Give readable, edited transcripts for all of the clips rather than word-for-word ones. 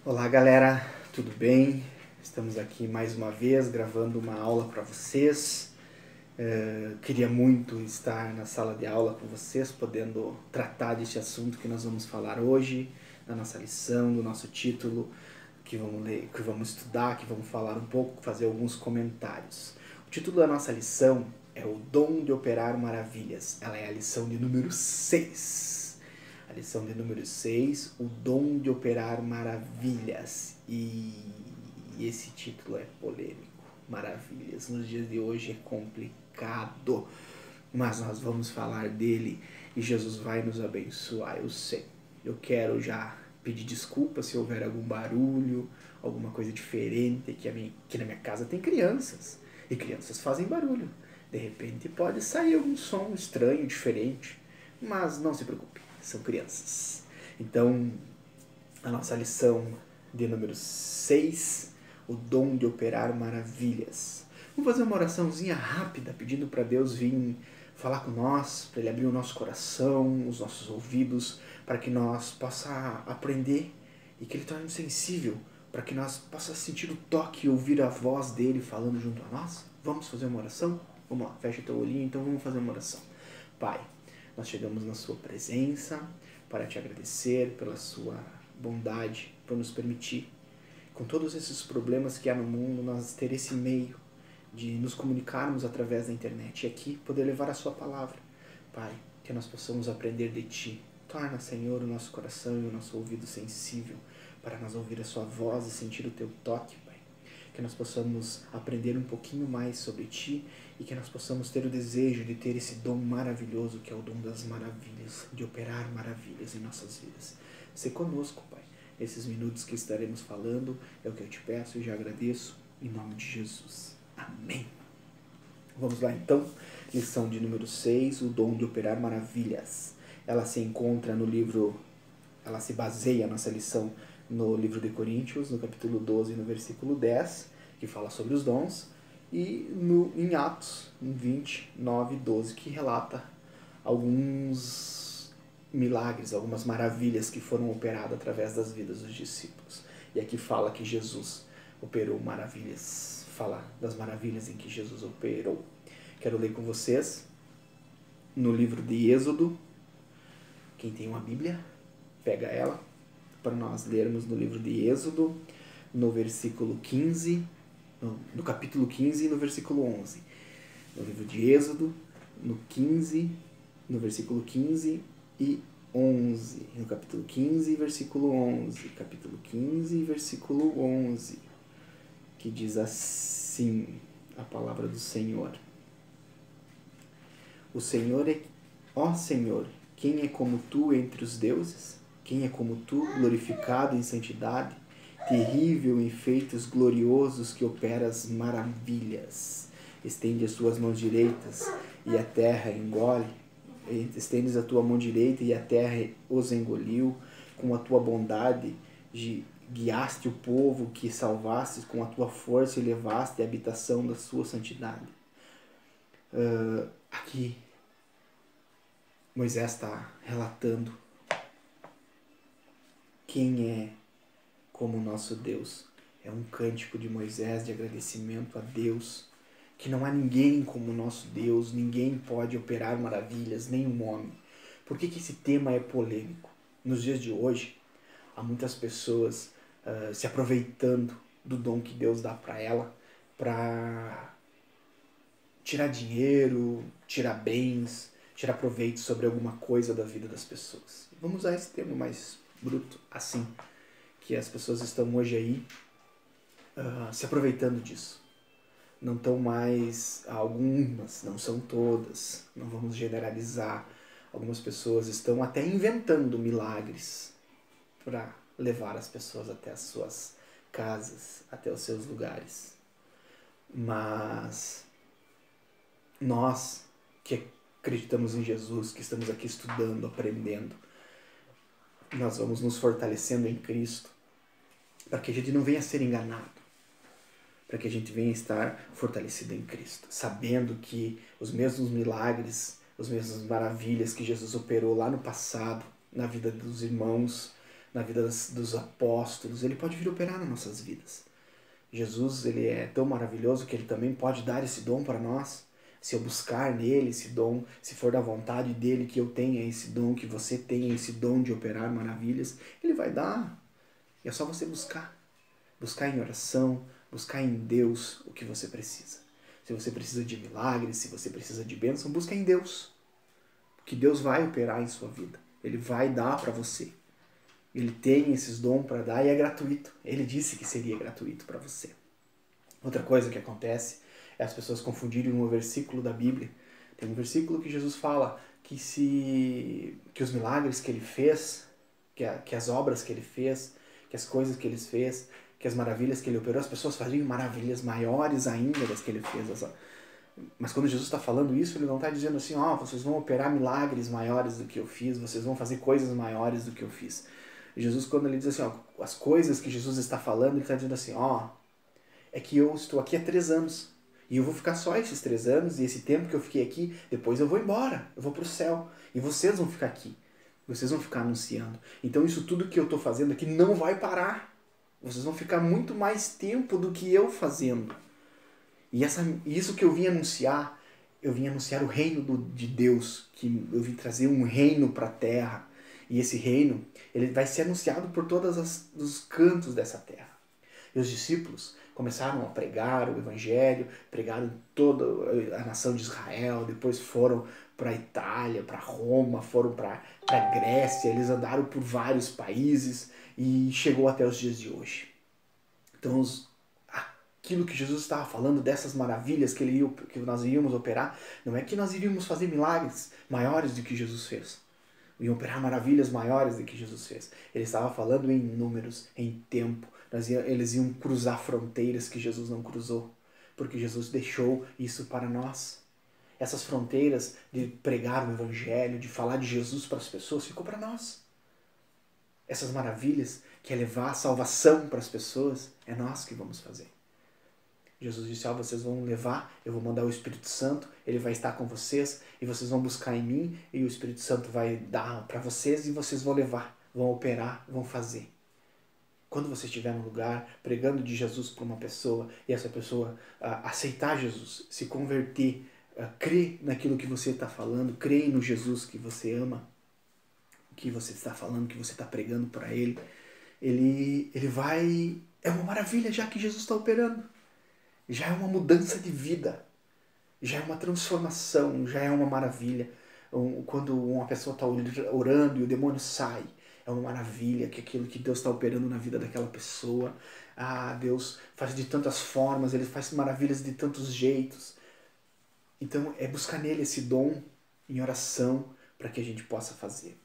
Olá galera, tudo bem? Estamos aqui mais uma vez gravando uma aula para vocês. Queria muito estar na sala de aula com vocês, podendo tratar deste assunto que nós vamos falar hoje, da nossa lição, do nosso título, que vamos ler, que vamos estudar, que vamos falar um pouco, fazer alguns comentários. O título da nossa lição é O Dom de Operar Maravilhas. Ela é a lição de número 6. A lição de número 6, o dom de operar maravilhas. E esse título é polêmico. Maravilhas nos dias de hoje é complicado, mas nós vamos falar dele e Jesus vai nos abençoar, eu sei. Eu quero já pedir desculpa se houver algum barulho, alguma coisa diferente, que na minha casa tem crianças e crianças fazem barulho. De repente pode sair algum som estranho, diferente, mas não se preocupe, são crianças. Então, a nossa lição de número 6, o dom de operar maravilhas. Vamos fazer uma oraçãozinha rápida, pedindo para Deus vir falar com nós, para Ele abrir o nosso coração, os nossos ouvidos, para que nós possa aprender e que Ele torne sensível, para que nós possa sentir o toque e ouvir a voz dEle falando junto a nós. Vamos fazer uma oração? Vamos lá, fecha teu olhinho, então vamos fazer uma oração. Pai, nós chegamos na sua presença para te agradecer pela sua bondade, por nos permitir, com todos esses problemas que há no mundo, nós ter esse meio de nos comunicarmos através da internet e aqui poder levar a sua palavra. Pai, que nós possamos aprender de ti. Torna, Senhor, o nosso coração e o nosso ouvido sensível para nós ouvir a sua voz e sentir o teu toque, Pai. Que nós possamos aprender um pouquinho mais sobre ti e que nós possamos ter o desejo de ter esse dom maravilhoso que é o dom das maravilhas, de operar maravilhas em nossas vidas. Se conosco, Pai. Esses minutos que estaremos falando é o que eu te peço e já agradeço em nome de Jesus. Amém. Vamos lá então, lição de número 6, o dom de operar maravilhas. Ela se encontra no livro, ela se baseia, a nossa lição, no livro de Coríntios, no capítulo 12, no versículo 10, que fala sobre os dons, e em Atos 20, 9 e 12, que relata alguns milagres, algumas maravilhas que foram operadas através das vidas dos discípulos. E aqui fala que Jesus operou maravilhas, fala das maravilhas em que Jesus operou. Quero ler com vocês no livro de Êxodo. Quem tem uma Bíblia, pega ela, para nós lermos no livro de Êxodo, no versículo 15, no capítulo 15 e no versículo 11. No livro de Êxodo, no versículo 15 e 11. No capítulo 15, versículo 11. Capítulo 15, versículo 11. Que diz assim a palavra do Senhor. O Senhor é, ó Senhor, quem é como tu entre os deuses? Quem é como tu, glorificado em santidade, terrível em feitos gloriosos que operas maravilhas? Estende as tuas mãos direitas e a terra engole. Estendes a tua mão direita e a terra os engoliu. Com a tua bondade guiaste o povo que salvaste, com a tua força e levaste a habitação da sua santidade. Aqui Moisés está relatando quem é como nosso Deus. É um cântico de Moisés de agradecimento a Deus, que não há ninguém como nosso Deus, ninguém pode operar maravilhas, nenhum homem. Por que esse tema é polêmico? Nos dias de hoje, há muitas pessoas se aproveitando do dom que Deus dá para ela, para tirar dinheiro, tirar bens, tirar proveito sobre alguma coisa da vida das pessoas. Vamos usar esse termo mais bruto, assim, que as pessoas estão hoje aí se aproveitando disso. Não estão mais, algumas, não são todas, não vamos generalizar. Algumas pessoas estão até inventando milagres para levar as pessoas até as suas casas, até os seus lugares. Mas nós que acreditamos em Jesus, que estamos aqui estudando, aprendendo, nós vamos nos fortalecendo em Cristo, para que a gente não venha a ser enganado, para que a gente venha a estar fortalecido em Cristo, sabendo que os mesmos milagres, as mesmas maravilhas que Jesus operou lá no passado, na vida dos irmãos, na vida dos apóstolos, ele pode vir operar nas nossas vidas. Jesus, ele é tão maravilhoso que ele também pode dar esse dom para nós. Se eu buscar nele esse dom, se for da vontade dele que eu tenha esse dom, que você tenha esse dom de operar maravilhas, ele vai dar. E é só você buscar. Buscar em oração, buscar em Deus o que você precisa. Se você precisa de milagres, se você precisa de bênção, busca em Deus. Porque Deus vai operar em sua vida. Ele vai dar para você. Ele tem esses dons para dar e é gratuito. Ele disse que seria gratuito para você. Outra coisa que acontece é as pessoas confundirem um versículo da Bíblia. Tem um versículo que Jesus fala que os milagres que ele fez, que as obras que ele fez, que as coisas que ele fez, que as maravilhas que ele operou, as pessoas faziam maravilhas maiores ainda das que ele fez. Mas quando Jesus está falando isso, ele não está dizendo assim, vocês vão operar milagres maiores do que eu fiz, vocês vão fazer coisas maiores do que eu fiz. Jesus, quando ele diz assim, as coisas que Jesus está falando, ele está dizendo assim, é que eu estou aqui há 3 anos. E eu vou ficar só esses 3 anos, e esse tempo que eu fiquei aqui, depois eu vou embora, eu vou para o céu. E vocês vão ficar aqui. Vocês vão ficar anunciando. Então isso tudo que eu estou fazendo aqui não vai parar. Vocês vão ficar muito mais tempo do que eu fazendo. E isso que eu vim anunciar o reino de Deus, que eu vim trazer um reino para a terra. E esse reino, ele vai ser anunciado por todos os cantos dessa terra. E os discípulos começaram a pregar o evangelho, pregaram em toda a nação de Israel, depois foram para a Itália, para Roma, foram para a Grécia, eles andaram por vários países e chegou até os dias de hoje. Então, aquilo que Jesus estava falando, dessas maravilhas que nós iríamos operar, não é que nós iríamos fazer milagres maiores do que Jesus fez. Iam operar maravilhas maiores do que Jesus fez. Ele estava falando em números, em tempo. Eles iam cruzar fronteiras que Jesus não cruzou, porque Jesus deixou isso para nós. Essas fronteiras de pregar o evangelho, de falar de Jesus para as pessoas, ficou para nós. Essas maravilhas, que é levar a salvação para as pessoas, é nós que vamos fazer. Jesus disse, vocês vão levar, eu vou mandar o Espírito Santo, ele vai estar com vocês, e vocês vão buscar em mim, e o Espírito Santo vai dar para vocês, e vocês vão levar, vão operar, vão fazer. Quando você estiver num lugar pregando de Jesus para uma pessoa, e essa pessoa aceitar Jesus, se converter, crer naquilo que você está falando, crer no Jesus que você ama, que você está falando, que você está pregando para ele vai... É uma maravilha já que Jesus está operando. Já é uma mudança de vida, já é uma transformação, já é uma maravilha. Quando uma pessoa está orando e o demônio sai, é uma maravilha que aquilo que Deus está operando na vida daquela pessoa. Deus faz de tantas formas, ele faz maravilhas de tantos jeitos. Então é buscar nele esse dom em oração para que a gente possa fazer.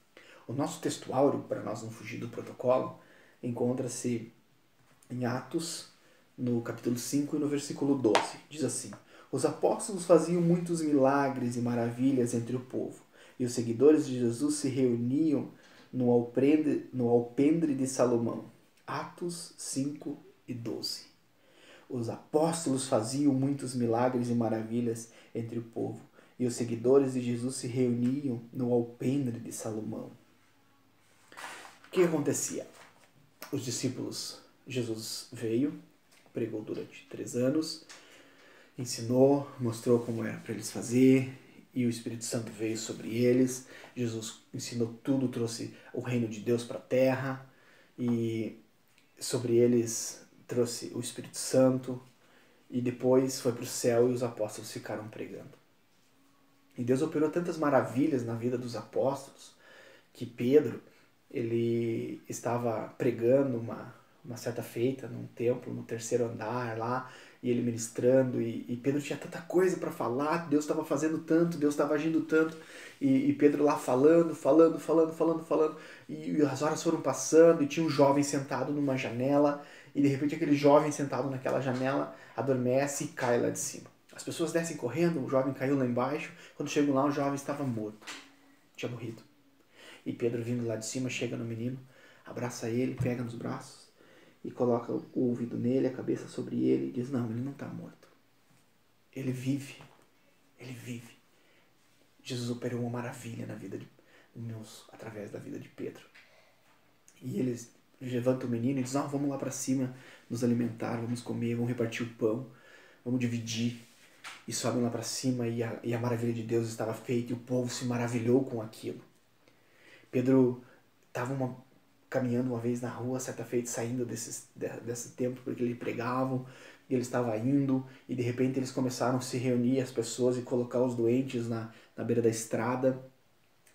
O nosso textuário, para nós não fugir do protocolo, encontra-se em Atos, no capítulo 5 e no versículo 12. Diz assim: os apóstolos faziam muitos milagres e maravilhas entre o povo, e os seguidores de Jesus se reuniam no alpendre de Salomão. Atos 5 e 12. Os apóstolos faziam muitos milagres e maravilhas entre o povo, e os seguidores de Jesus se reuniam no alpendre de Salomão. O que acontecia? Os discípulos, Jesus veio, pregou durante 3 anos, ensinou, mostrou como era para eles fazer, e o Espírito Santo veio sobre eles. Jesus ensinou tudo, trouxe o reino de Deus para a terra, e sobre eles trouxe o Espírito Santo, e depois foi para o céu e os apóstolos ficaram pregando. E Deus operou tantas maravilhas na vida dos apóstolos, que Pedro, ele estava pregando uma certa feita num templo, no 3º andar lá, e ele ministrando, e Pedro tinha tanta coisa para falar, Deus estava fazendo tanto, Deus estava agindo tanto, e Pedro lá falando, e as horas foram passando, e tinha um jovem sentado numa janela, e de repente aquele jovem sentado naquela janela adormece e cai lá de cima. As pessoas descem correndo, o jovem caiu lá embaixo, quando chegam lá o jovem estava morto, tinha morrido. E Pedro, vindo lá de cima, chega no menino, abraça ele, pega nos braços e coloca o ouvido nele, a cabeça sobre ele e diz, não, ele não está morto. Ele vive. Ele vive. Jesus operou uma maravilha na vida através da vida de Pedro. E eles levantam o menino e dizem, vamos lá para cima nos alimentar, vamos comer, vamos repartir o pão, vamos dividir. E sobem lá para cima e a maravilha de Deus estava feita e o povo se maravilhou com aquilo. Pedro estava caminhando uma vez na rua, certa feita, saindo desse templo, porque ele pregavam, e ele estava indo, e de repente eles começaram a se reunir, as pessoas, e colocar os doentes na beira da estrada,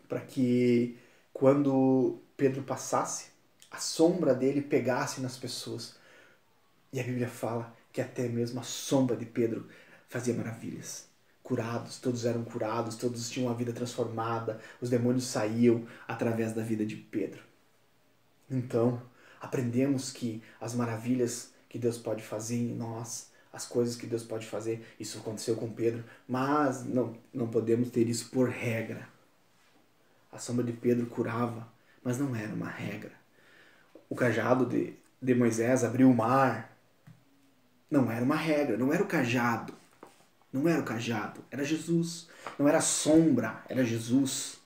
para que quando Pedro passasse, a sombra dele pegasse nas pessoas. E a Bíblia fala que até mesmo a sombra de Pedro fazia maravilhas. Curados, todos eram curados, todos tinham uma vida transformada, os demônios saíam através da vida de Pedro. Então, aprendemos que as maravilhas que Deus pode fazer em nós, as coisas que Deus pode fazer, isso aconteceu com Pedro, mas não podemos ter isso por regra. A sombra de Pedro curava, mas não era uma regra. O cajado de Moisés abriu o mar, não era uma regra, não era o cajado. Não era o cajado, era Jesus. Não era a sombra, era Jesus.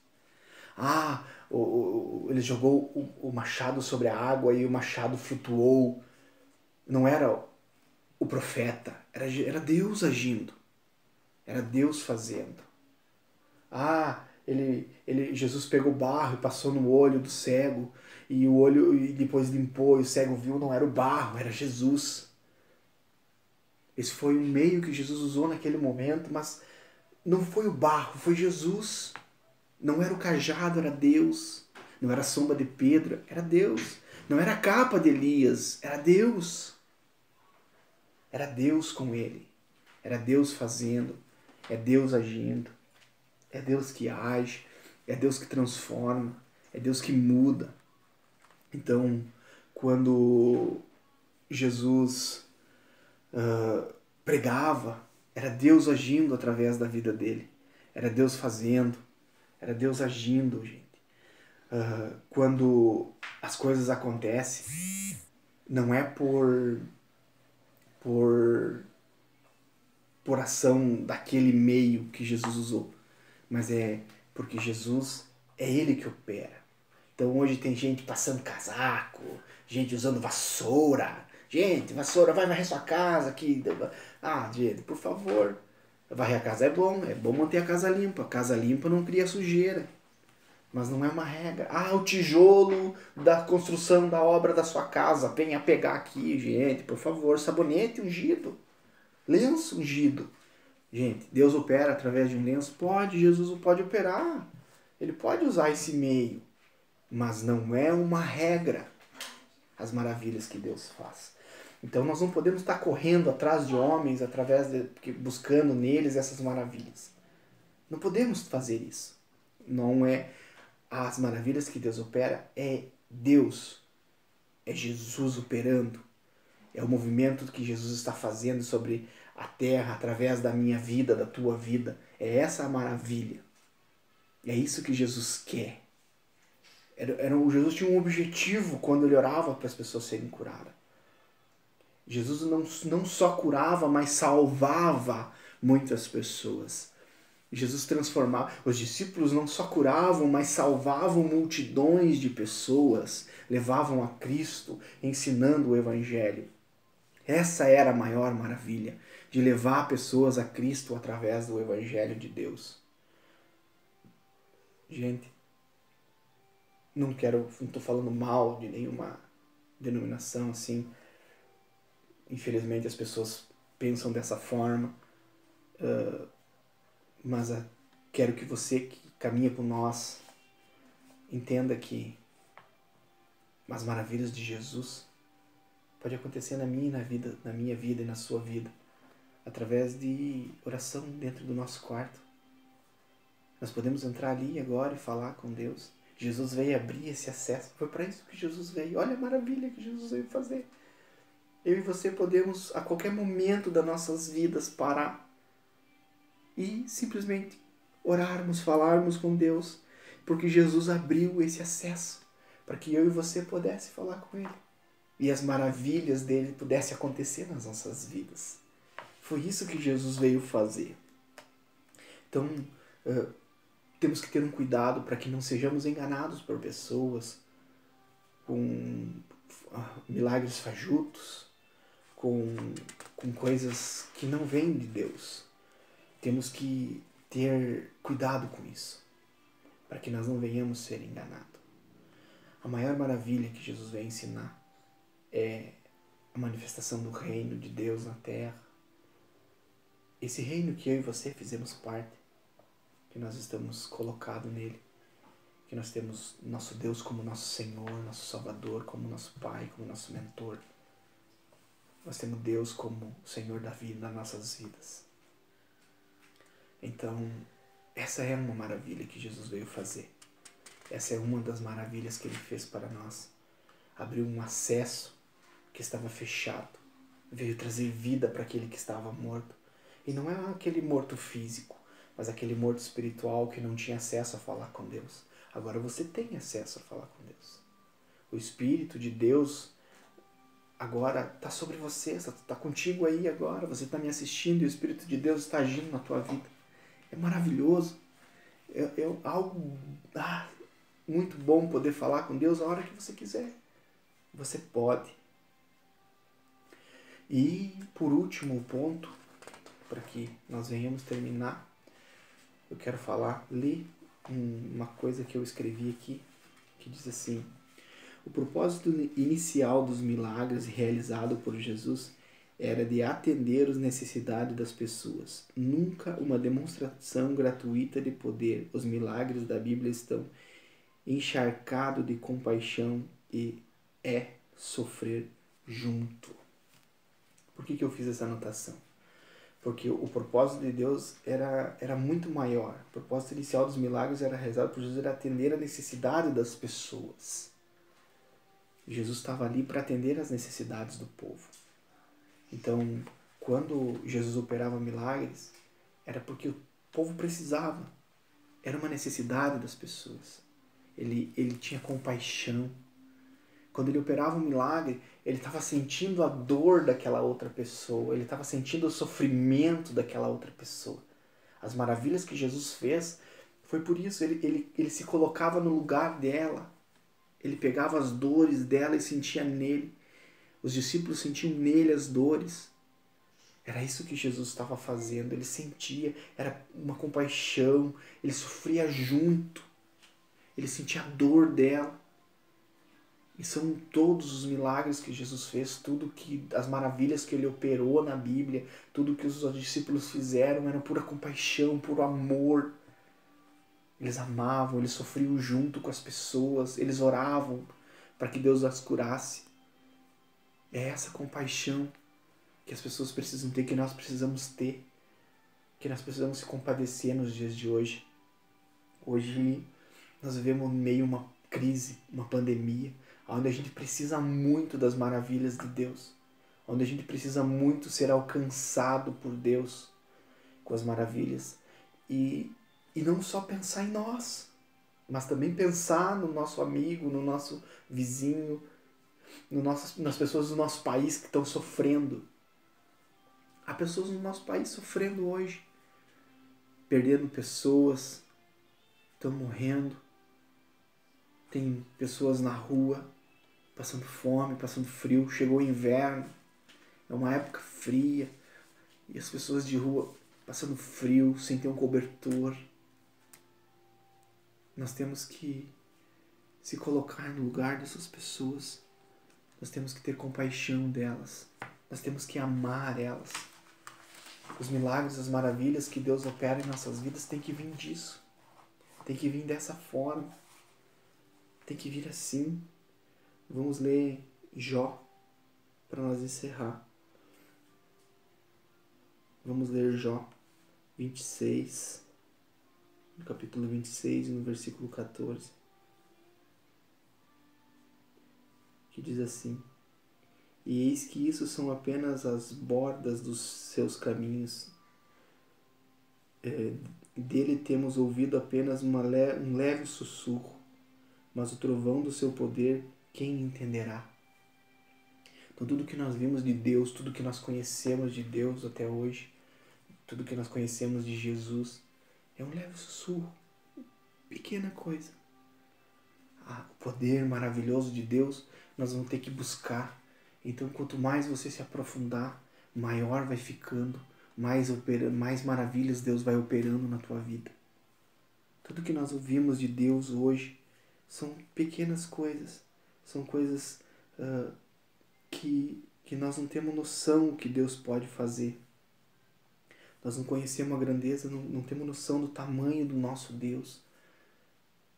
Ele jogou o machado sobre a água e o machado flutuou. Não era o profeta, era Deus agindo. Era Deus fazendo. Jesus pegou barro e passou no olho do cego, e o olho e depois limpou e o cego viu, não era o barro, era Jesus. Esse foi um meio que Jesus usou naquele momento, mas não foi o barro, foi Jesus. Não era o cajado, era Deus. Não era a sombra de Pedro, era Deus. Não era a capa de Elias, era Deus. Era Deus com ele. Era Deus fazendo. É Deus agindo. É Deus que age. É Deus que transforma. É Deus que muda. Então, quando Jesus pregava, era Deus agindo através da vida dele. Era Deus fazendo. Era Deus agindo, gente. Quando as coisas acontecem, não é por ação daquele meio que Jesus usou, mas é porque Jesus é Ele que opera. Então hoje tem gente passando casaco, gente usando vassoura. Gente, vassoura, vai varrer sua casa aqui. Gente, por favor. Varrer a casa é bom manter a casa limpa. A casa limpa não cria sujeira. Mas não é uma regra. O tijolo da construção da obra da sua casa, venha pegar aqui, gente, por favor. Sabonete ungido. Lenço ungido. Gente, Deus opera através de um lenço? Pode, Jesus pode operar. Ele pode usar esse meio. Mas não é uma regra as maravilhas que Deus faz. Então nós não podemos estar correndo atrás de homens, buscando neles essas maravilhas. Não podemos fazer isso. Não é as maravilhas que Deus opera, é Deus. É Jesus operando. É o movimento que Jesus está fazendo sobre a terra através da minha vida, da tua vida. É essa a maravilha. É isso que Jesus quer. Jesus tinha um objetivo quando ele orava para as pessoas serem curadas. Jesus não só curava, mas salvava muitas pessoas. Jesus transformava. Os discípulos não só curavam, mas salvavam multidões de pessoas, levavam a Cristo, ensinando o Evangelho. Essa era a maior maravilha, de levar pessoas a Cristo através do Evangelho de Deus. Gente, não estou falando mal de nenhuma denominação assim. Infelizmente as pessoas pensam dessa forma, mas quero que você que caminha com nós entenda que as maravilhas de Jesus pode acontecer na minha vida e na sua vida, através de oração dentro do nosso quarto. Nós podemos entrar ali agora e falar com Deus. Jesus veio abrir esse acesso. Foi para isso que Jesus veio. Olha a maravilha que Jesus veio fazer. Eu e você podemos, a qualquer momento das nossas vidas, parar e simplesmente orarmos, falarmos com Deus, porque Jesus abriu esse acesso para que eu e você pudesse falar com Ele e as maravilhas dele pudessem acontecer nas nossas vidas. Foi isso que Jesus veio fazer. Então, temos que ter um cuidado para que não sejamos enganados por pessoas com milagres fajutos, com coisas que não vêm de Deus. Temos que ter cuidado com isso, para que nós não venhamos ser enganados. A maior maravilha que Jesus vem ensinar é a manifestação do reino de Deus na terra. Esse reino que eu e você fizemos parte, que nós estamos colocados nele, que nós temos nosso Deus como nosso Senhor, nosso Salvador, como nosso Pai, como nosso mentor. Nós temos Deus como Senhor da vida, das nossas vidas. Então, essa é uma maravilha que Jesus veio fazer. Essa é uma das maravilhas que Ele fez para nós. Abriu um acesso que estava fechado. Veio trazer vida para aquele que estava morto. E não é aquele morto físico, mas aquele morto espiritual que não tinha acesso a falar com Deus. Agora você tem acesso a falar com Deus. O Espírito de Deus agora está sobre você, está contigo aí agora. Você está me assistindo e o Espírito de Deus está agindo na tua vida. É maravilhoso. É algo muito bom poder falar com Deus a hora que você quiser. Você pode. E por último ponto, para que nós venhamos terminar, eu quero ler uma coisa que eu escrevi aqui, que diz assim: o propósito inicial dos milagres realizado por Jesus era de atender às necessidades das pessoas, nunca uma demonstração gratuita de poder. Os milagres da Bíblia estão encharcados de compaixão e sofrer junto. Por que eu fiz essa anotação? Porque o propósito de Deus era muito maior. O propósito inicial dos milagres era realizado por Jesus, era atender a necessidade das pessoas. Jesus estava ali para atender as necessidades do povo. Então, quando Jesus operava milagres, era porque o povo precisava. Era uma necessidade das pessoas. Ele tinha compaixão. Quando ele operava um milagre, ele estava sentindo a dor daquela outra pessoa. Ele estava sentindo o sofrimento daquela outra pessoa. As maravilhas que Jesus fez, foi por isso. Ele se colocava no lugar dela. Ele pegava as dores dela e sentia nele. Os discípulos sentiam nele as dores. Era isso que Jesus estava fazendo. Ele sentia, era uma compaixão. Ele sofria junto. Ele sentia a dor dela. E são todos os milagres que Jesus fez, as maravilhas que ele operou na Bíblia, tudo que os discípulos fizeram era pura compaixão, puro amor. Eles amavam, eles sofriam junto com as pessoas, eles oravam para que Deus as curasse. É essa compaixão que as pessoas precisam ter, que nós precisamos ter, que nós precisamos se compadecer nos dias de hoje. Hoje nós vivemos meio uma crise, uma pandemia, onde a gente precisa muito das maravilhas de Deus, onde a gente precisa muito ser alcançado por Deus com as maravilhas. E não só pensar em nós, mas também pensar no nosso amigo, no nosso vizinho, nas pessoas do nosso país que estão sofrendo. Há pessoas no nosso país sofrendo hoje, perdendo pessoas, estão morrendo. Tem pessoas na rua passando fome, passando frio. Chegou o inverno, é uma época fria, e as pessoas de rua passando frio, sem ter um cobertor. Nós temos que se colocar no lugar dessas pessoas. Nós temos que ter compaixão delas. Nós temos que amar elas. Os milagres, as maravilhas que Deus opera em nossas vidas tem que vir disso. Tem que vir dessa forma. Tem que vir assim. Vamos ler Jó para nós encerrar. Vamos ler Jó 26, no capítulo 26 e no versículo 14. Que diz assim: e eis que isso são apenas as bordas dos seus caminhos. Dele temos ouvido apenas um leve sussurro, mas o trovão do seu poder, quem entenderá? Então tudo que nós vimos de Deus, tudo que nós conhecemos de Deus até hoje, tudo que nós conhecemos de Jesus, é um leve sussurro, pequena coisa. o poder maravilhoso de Deus, nós vamos ter que buscar. Então, quanto mais você se aprofundar, maior vai ficando, mais maravilhas Deus vai operando na tua vida. Tudo que nós ouvimos de Deus hoje são pequenas coisas, são coisas que nós não temos noção o que Deus pode fazer. Nós não conhecemos a grandeza, não temos noção do tamanho do nosso Deus,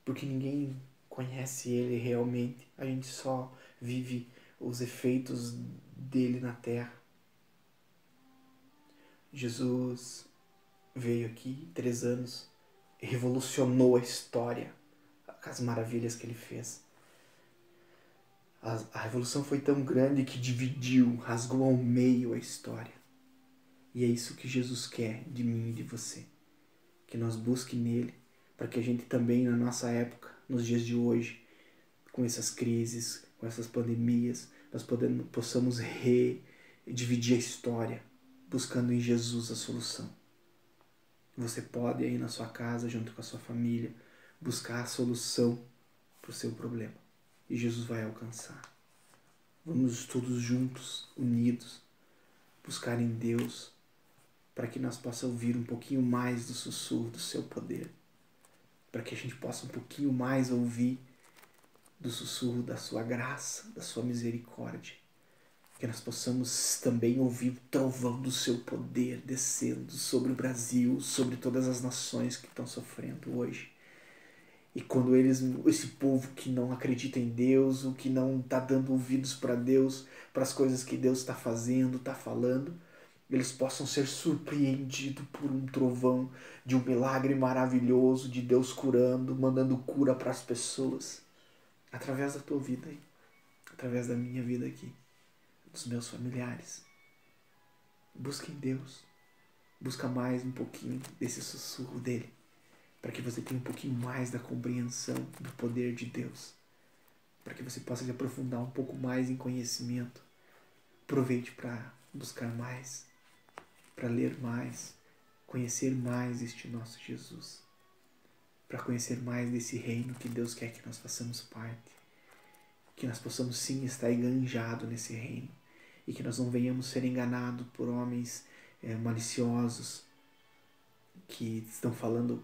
porque ninguém conhece Ele realmente. A gente só vive os efeitos dele na terra. Jesus veio aqui, 3 anos, revolucionou a história, com as maravilhas que ele fez. A revolução foi tão grande que dividiu, rasgou ao meio a história. E é isso que Jesus quer de mim e de você. Que nós busquemos nele, para que a gente também, na nossa época, nos dias de hoje, com essas crises, com essas pandemias, nós possamos redividir a história, buscando em Jesus a solução. Você pode aí na sua casa, junto com a sua família, buscar a solução para o seu problema. E Jesus vai alcançar. Vamos todos juntos, unidos, buscar em Deus, para que nós possamos ouvir um pouquinho mais do sussurro do seu poder. Para que a gente possa um pouquinho mais ouvir do sussurro da sua graça, da sua misericórdia. Que nós possamos também ouvir o trovão do seu poder descendo sobre o Brasil, sobre todas as nações que estão sofrendo hoje. E quando esse povo que não acredita em Deus, o que não está dando ouvidos para Deus, para as coisas que Deus está fazendo, está falando, eles possam ser surpreendidos por um trovão de um milagre maravilhoso, de Deus curando, mandando cura para as pessoas, através da tua vida aí, através da minha vida aqui, dos meus familiares. Busca em Deus, busca mais um pouquinho desse sussurro dele, para que você tenha um pouquinho mais da compreensão do poder de Deus, para que você possa se aprofundar um pouco mais em conhecimento. Aproveite para buscar mais, para ler mais, conhecer mais este nosso Jesus, para conhecer mais desse reino que Deus quer que nós façamos parte, que nós possamos sim estar enganjados nesse reino e que nós não venhamos ser enganados por homens maliciosos que estão falando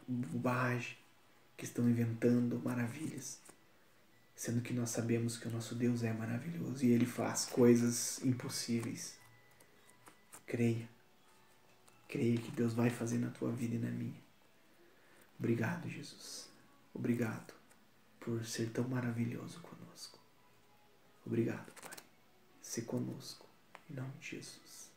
bobagem, que estão inventando maravilhas, sendo que nós sabemos que o nosso Deus é maravilhoso e Ele faz coisas impossíveis. Creia que Deus vai fazer na tua vida e na minha. Obrigado, Jesus. Obrigado por ser tão maravilhoso conosco. Obrigado, Pai. Ser conosco, em nome de Jesus.